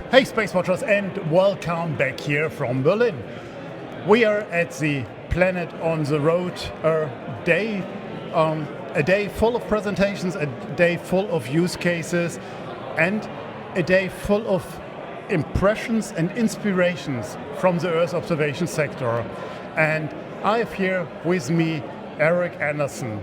Hey Space Watchers, and welcome back here from Berlin. We are at the Planet on the Road day, a day full of presentations, a day full of use cases, and a day full of impressions and inspirations from the Earth observation sector. And I have here with me Eric Anderson.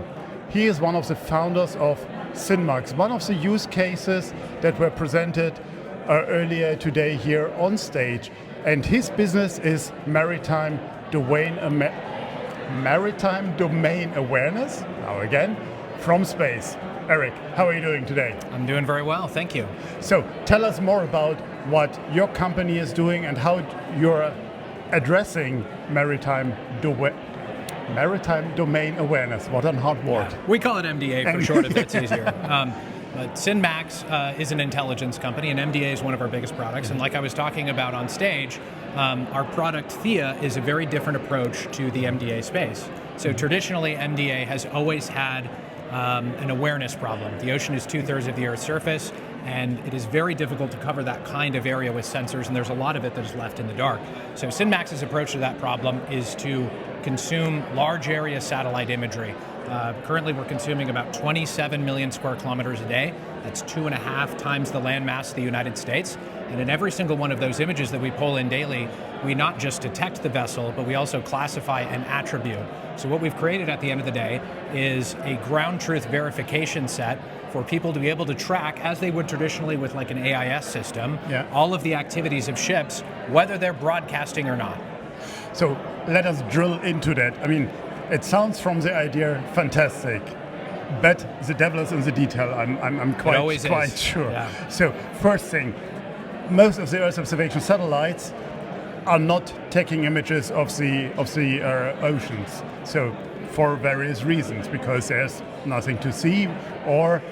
He is one of the founders of SynMax, one of the use cases that were presented earlier today here on stage. And his business is maritime domain awareness, now again, from space. Eric, how are you doing today? I'm doing very well, thank you. So tell us more about what your company is doing and how you're addressing maritime domain awareness. What a hard word. Yeah. We call it MDA for short, if that's easier. But SynMax is an intelligence company, and MDA is one of our biggest products. And like I was talking about on stage, our product Theia is a very different approach to the MDA space. So traditionally, MDA has always had an awareness problem. The ocean is 2/3 of the Earth's surface, and it is very difficult to cover that kind of area with sensors, and there's a lot of it that is left in the dark. So SynMax's approach to that problem is to consume large area satellite imagery. Currently we're consuming about 27 million square kilometers a day. That's 2.5 times the land mass of the United States. And in every single one of those images that we pull in daily, we not just detect the vessel, but we also classify an attribute. So what we've created at the end of the day is a ground truth verification set for people to be able to track, as they would traditionally with like an AIS system, all of the activities of ships, whether they're broadcasting or not. So let us drill into that. I mean, it sounds from the idea fantastic, but the devil is in the detail. I'm quite sure. Yeah. So first thing, most of the Earth observation satellites are not taking images of the oceans. So for various reasons, because there's nothing to see, or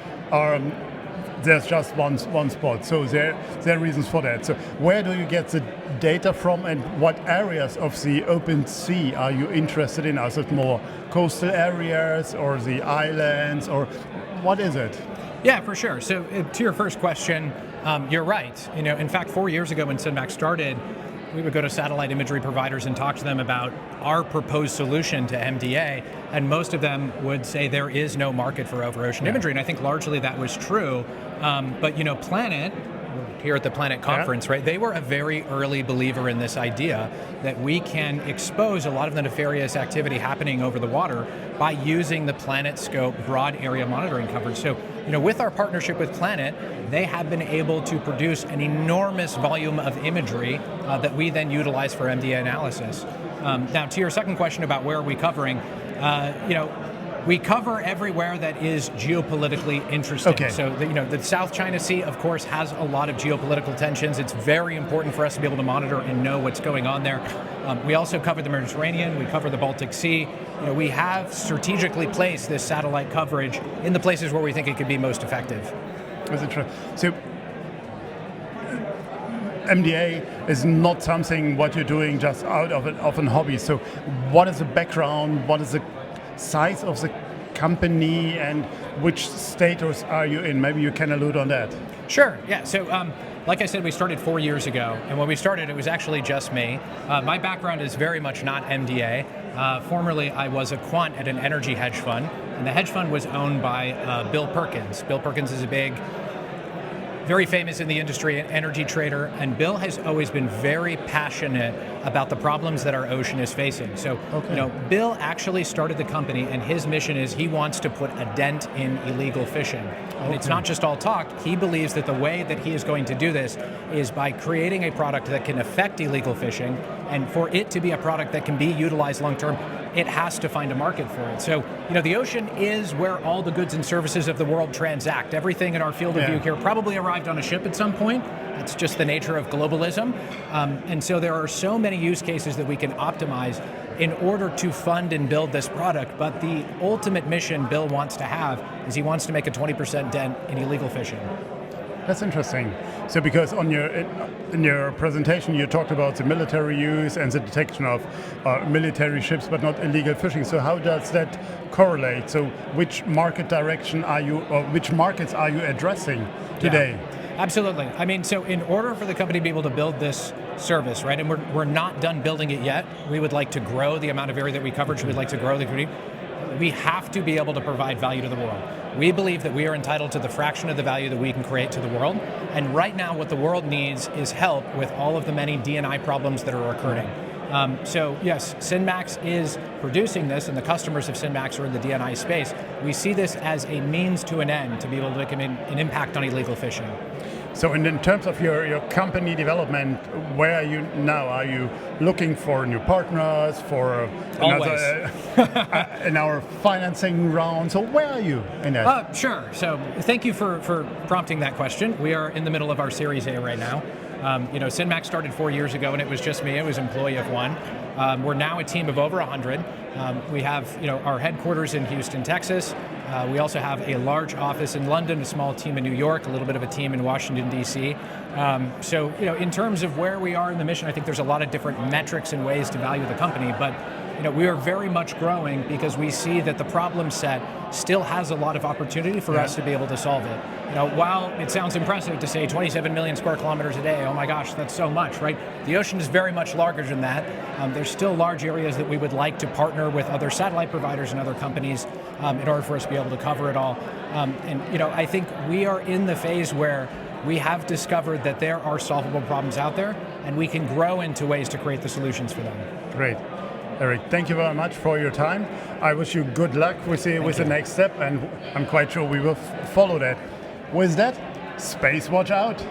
there's just one spot. So there are reasons for that. So where do you get the data from, and what areas of the open sea are you interested in? Is it more coastal areas or the islands, or what is it? Yeah, for sure. So to your first question, you're right. In fact, 4 years ago when SynMax started, we would go to satellite imagery providers and talk to them about our proposed solution to MDA, and most of them would say there is no market for over-ocean imagery, and I think largely that was true. But Planet, here at the Planet conference, right? They were a very early believer in this idea that we can expose a lot of the nefarious activity happening over the water by using the Planet Scope broad area monitoring coverage. So, with our partnership with Planet, they have been able to produce an enormous volume of imagery that we then utilize for MDA analysis. Now, to your second question about where are we covering, we cover everywhere that is geopolitically interesting. Okay. So, the South China Sea, of course, has a lot of geopolitical tensions. It's very important for us to be able to monitor and know what's going on there. We also cover the Mediterranean. We cover the Baltic Sea. We have strategically placed this satellite coverage in the places where we think it could be most effective. That's interesting. So MDA is not something what you're doing just out of an hobby. So what is the background? What is the size of the company, and which status are you in? Maybe you can allude on that. Sure, yeah. So like I said, we started 4 years ago, and when we started, it was actually just me. My background is very much not MDA. Formerly, I was a quant at an energy hedge fund, and the hedge fund was owned by Bill Perkins. Bill Perkins is a very famous in the industry, an energy trader, and Bill has always been very passionate about the problems that our ocean is facing. So, Bill actually started the company, and his mission is he wants to put a dent in illegal fishing. And it's not just all talk. He believes that the way that he is going to do this is by creating a product that can affect illegal fishing, and for it to be a product that can be utilized long-term, it has to find a market for it. So, the ocean is where all the goods and services of the world transact. Everything in our field of view here probably arrived on a ship at some point. That's just the nature of globalism. And so there are so many use cases that we can optimize in order to fund and build this product. But the ultimate mission Bill wants to have is he wants to make a 20% dent in illegal fishing. That's interesting. So because in your presentation you talked about the military use and the detection of military ships, but not illegal fishing. So how does that correlate? So which market direction are you, or which markets are you addressing today? Absolutely. I mean, so in order for the company to be able to build this service, right, and we're not done building it yet, we would like to grow the amount of area that we cover, we'd like to grow the community, we have to be able to provide value to the world. We believe that we are entitled to the fraction of the value that we can create to the world, and right now what the world needs is help with all of the many D&I problems that are occurring. So yes, SynMax is producing this, and the customers of SynMax are in the D&I space. We see this as a means to an end to be able to make an impact on illegal fishing. So in terms of your company development, where are you now? Are you looking for new partners, for another, in our financing round? So where are you in that? Sure. So thank you for prompting that question. We are in the middle of our Series A right now. SynMax started 4 years ago, and it was just me. It was employee of one. We're now a team of over 100. We have our headquarters in Houston, Texas. We also have a large office in London, a small team in New York, a little bit of a team in Washington, D.C. So in terms of where we are in the mission, I think there's a lot of different metrics and ways to value the company, but we are very much growing because we see that the problem set still has a lot of opportunity for us to be able to solve it. While it sounds impressive to say 27 million square kilometers a day, oh my gosh, that's so much, right? The ocean is very much larger than that. There's still large areas that we would like to partner with other satellite providers and other companies in order for us to be able to cover it all. I think we are in the phase where we have discovered that there are solvable problems out there, and we can grow into ways to create the solutions for them. Great. Eric, thank you very much for your time. I wish you good luck with the next step, and I'm quite sure we will follow that. With that, Space Watch out.